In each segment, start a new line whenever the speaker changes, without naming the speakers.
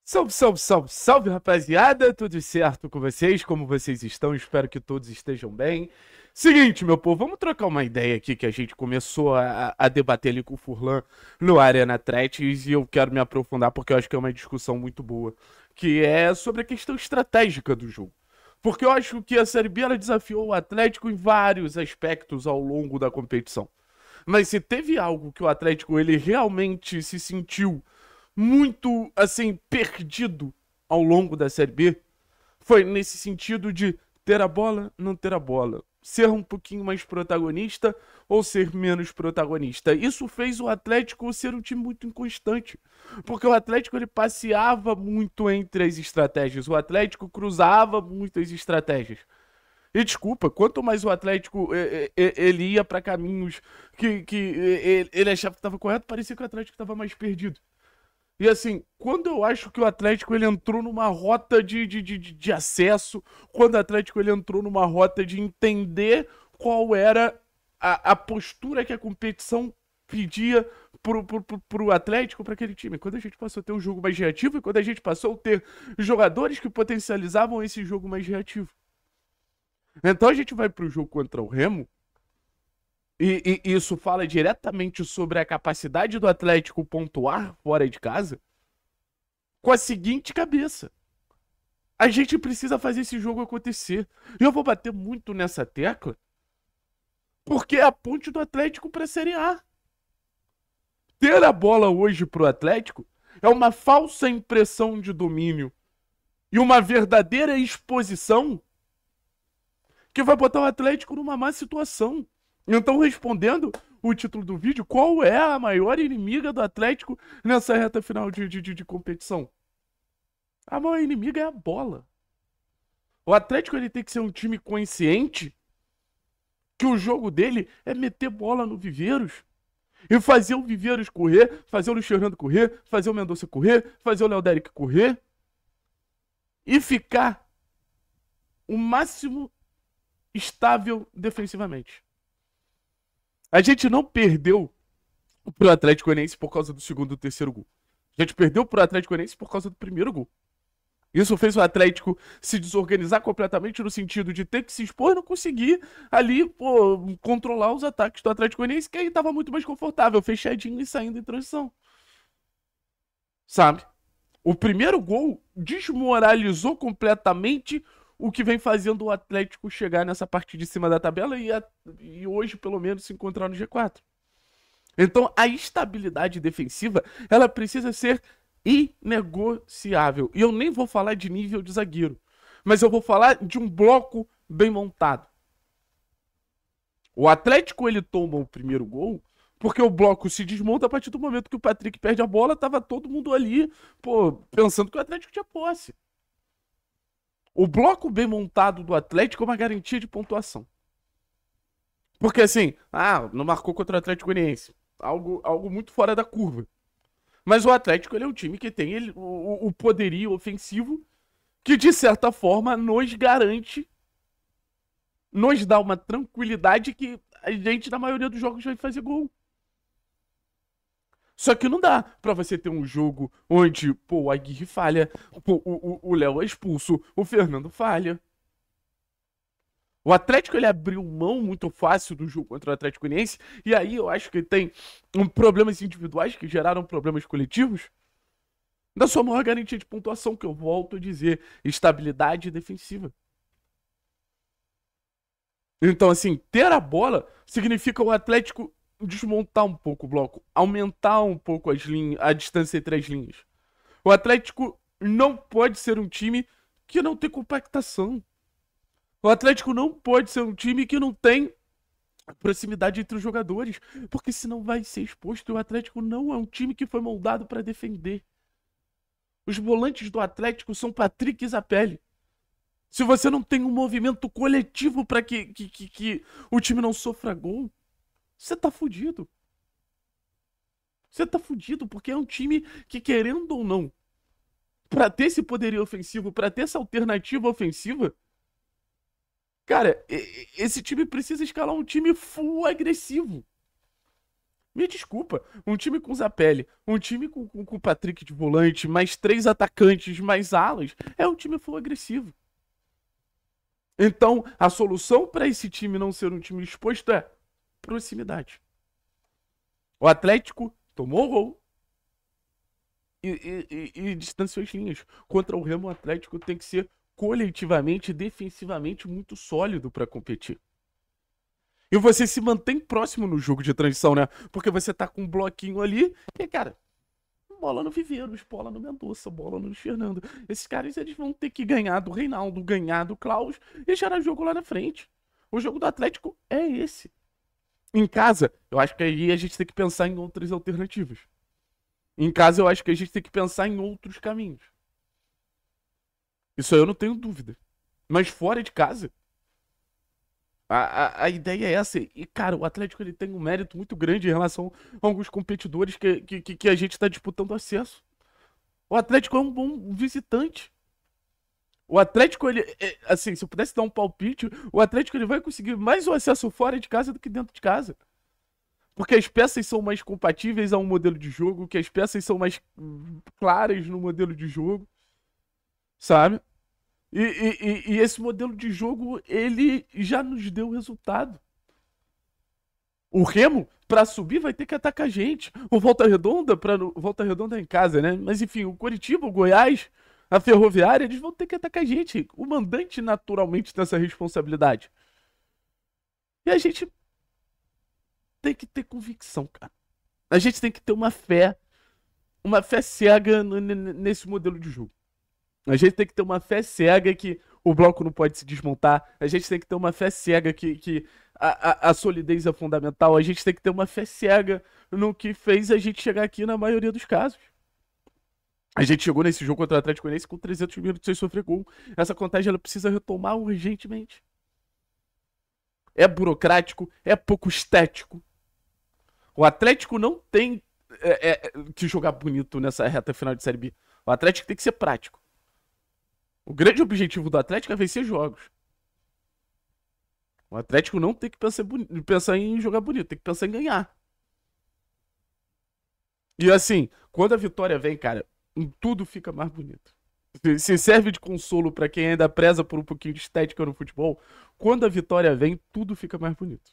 Salve, salve, salve, salve, rapaziada! Tudo certo com vocês? Como vocês estão? Espero que todos estejam bem. Seguinte, meu povo, vamos trocar uma ideia aqui que a gente começou a debater ali com o Furlan no Arena Threads e eu quero me aprofundar porque eu acho que é uma discussão muito boa, que é sobre a questão estratégica do jogo. Porque eu acho que a Série B ela desafiou o Atlético em vários aspectos ao longo da competição. Mas se teve algo que o Atlético ele realmente se sentiu muito assim perdido ao longo da Série B, foi nesse sentido de ter a bola, não ter a bola, ser um pouquinho mais protagonista ou ser menos protagonista. Isso fez o Atlético ser um time muito inconstante, porque o Atlético ele passeava muito entre as estratégias, o Atlético cruzava muitas estratégias. E desculpa, quanto mais o Atlético ele ia para caminhos que ele achava que estava correto, parecia que o Atlético estava mais perdido. E assim, quando eu acho que o Atlético ele entrou numa rota de acesso, quando o Atlético ele entrou numa rota de entender qual era a postura que a competição pedia pro Atlético, para aquele time. Quando a gente passou a ter um jogo mais reativo e quando a gente passou a ter jogadores que potencializavam esse jogo mais reativo. Então a gente vai pro jogo contra o Remo, e isso fala diretamente sobre a capacidade do Atlético pontuar fora de casa, com a seguinte cabeça: a gente precisa fazer esse jogo acontecer. E eu vou bater muito nessa tecla, porque é a ponte do Atlético para a Série A. Ter a bola hoje pro Atlético é uma falsa impressão de domínio e uma verdadeira exposição que vai botar o Atlético numa má situação. Então, respondendo o título do vídeo, qual é a maior inimiga do Atlético nessa reta final de competição? A maior inimiga é a bola. O Atlético ele tem que ser um time consciente que o jogo dele é meter bola no Viveiros e fazer o Viveiros correr, fazer o Luiz Fernando correr, fazer o Mendonça correr, fazer o Léo Dérico correr e ficar o máximo estável defensivamente. A gente não perdeu pro Atlético Goianiense por causa do segundo e terceiro gol. A gente perdeu pro Atlético Goianiense por causa do primeiro gol. Isso fez o Atlético se desorganizar completamente no sentido de ter que se expor e não conseguir ali, pô, controlar os ataques do Atlético Goianiense, que aí tava muito mais confortável, fechadinho e saindo em transição. Sabe? O primeiro gol desmoralizou completamente o que vem fazendo o Atlético chegar nessa parte de cima da tabela e hoje, pelo menos, se encontrar no G4. Então, a estabilidade defensiva, ela precisa ser inegociável. E eu nem vou falar de nível de zagueiro, mas eu vou falar de um bloco bem montado. O Atlético, ele toma o primeiro gol porque o bloco se desmonta a partir do momento que o Patrick perde a bola, tava todo mundo ali, pô, pensando que o Atlético tinha posse. O bloco bem montado do Atlético é uma garantia de pontuação. Porque assim, não marcou contra o Atlético Goianiense. Algo muito fora da curva. Mas o Atlético ele é um time que tem o poderio ofensivo que, de certa forma, nos garante, nos dá uma tranquilidade que a gente, na maioria dos jogos, vai fazer gol. Só que não dá pra você ter um jogo onde, pô, o Aguirre falha, pô, o Léo é expulso, o Fernando falha. O Atlético ele abriu mão muito fácil do jogo contra o Atlético Goianiense, e aí eu acho que tem problemas individuais que geraram problemas coletivos. Da sua maior garantia de pontuação, que eu volto a dizer, estabilidade defensiva. Então, assim, ter a bola significa o Atlético desmontar um pouco o bloco, aumentar um pouco a distância entre as linhas. O Atlético não pode ser um time que não tem compactação. O Atlético não pode ser um time que não tem proximidade entre os jogadores, porque senão vai ser exposto. E o Atlético não é um time que foi moldado para defender. Os volantes do Atlético são Patrick e Zapelli. Se você não tem um movimento coletivo para que o time não sofra gol, você tá fudido. Você tá fudido, porque é um time que, querendo ou não, para ter esse poderio ofensivo, para ter essa alternativa ofensiva, cara, esse time precisa escalar um time full agressivo. Me desculpa, um time com Zapelli, um time com o Patrick de volante, mais 3 atacantes, mais alas, é um time full agressivo. Então, a solução para esse time não ser um time exposto é proximidade. O Atlético tomou o gol e distanciou as linhas. Contra o Remo, o Atlético tem que ser coletivamente e defensivamente muito sólido para competir. E você se mantém próximo no jogo de transição, né? Porque você tá com um bloquinho ali e, cara, bola no Viveiros, bola no Mendonça, bola no Luiz Fernando. Esses caras, eles vão ter que ganhar do Reinaldo, ganhar do Klaus e gerar jogo lá na frente. O jogo do Atlético é esse. Em casa, eu acho que aí a gente tem que pensar em outras alternativas. Em casa, eu acho que a gente tem que pensar em outros caminhos. Isso aí eu não tenho dúvida. Mas fora de casa, a ideia é essa. E, cara, o Atlético ele tem um mérito muito grande em relação a alguns competidores que a gente está disputando acesso. O Atlético é um bom visitante. O Atlético, ele, assim, se eu pudesse dar um palpite, o Atlético ele vai conseguir mais o acesso fora de casa do que dentro de casa. Porque as peças são mais compatíveis a um modelo de jogo, que as peças são mais claras no modelo de jogo, sabe? E esse modelo de jogo, ele já nos deu resultado. O Remo, pra subir, vai ter que atacar a gente. O Volta Redonda, Volta Redonda é em casa, né? Mas enfim, o Coritiba, o Goiás, a Ferroviária, eles vão ter que atacar a gente. O mandante naturalmente tem essa responsabilidade. E a gente tem que ter convicção, cara. A gente tem que ter uma fé cega nesse modelo de jogo. A gente tem que ter uma fé cega que o bloco não pode se desmontar. A gente tem que ter uma fé cega que a solidez é fundamental. A gente tem que ter uma fé cega no que fez a gente chegar aqui na maioria dos casos. A gente chegou nesse jogo contra o Atlético Goianiense com 300 minutos sem sofrer gol. Essa contagem ela precisa retomar urgentemente. É burocrático, é pouco estético. O Atlético não tem que jogar bonito nessa reta final de Série B. O Atlético tem que ser prático. O grande objetivo do Atlético é vencer jogos. O Atlético não tem que pensar em jogar bonito, tem que pensar em ganhar. E assim, quando a vitória vem, cara, tudo fica mais bonito. Se serve de consolo pra quem ainda preza por um pouquinho de estética no futebol, quando a vitória vem, tudo fica mais bonito.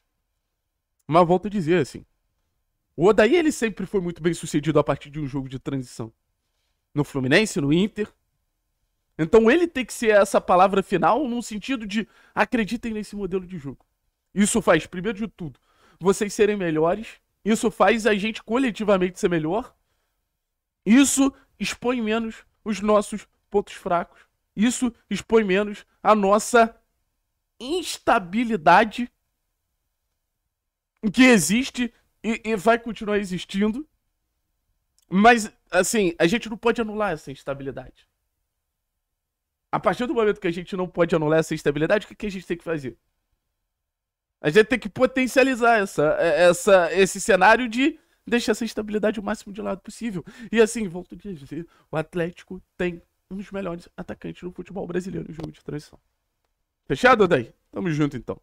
Mas volto a dizer assim, o Odair ele sempre foi muito bem sucedido a partir de um jogo de transição. No Fluminense, no Inter. Então ele tem que ser essa palavra final num sentido de acreditem nesse modelo de jogo. Isso faz, primeiro de tudo, vocês serem melhores. Isso faz a gente coletivamente ser melhor. Isso expõe menos os nossos pontos fracos. Isso expõe menos a nossa instabilidade que existe e vai continuar existindo. Mas, assim, a gente não pode anular essa instabilidade. A partir do momento que a gente não pode anular essa instabilidade, o que a gente tem que fazer? A gente tem que potencializar esse cenário de deixar essa instabilidade o máximo de lado possível. E assim, volto a dizer, o Atlético tem um dos melhores atacantes no futebol brasileiro no jogo de transição. Fechado, daí? Tamo junto, então.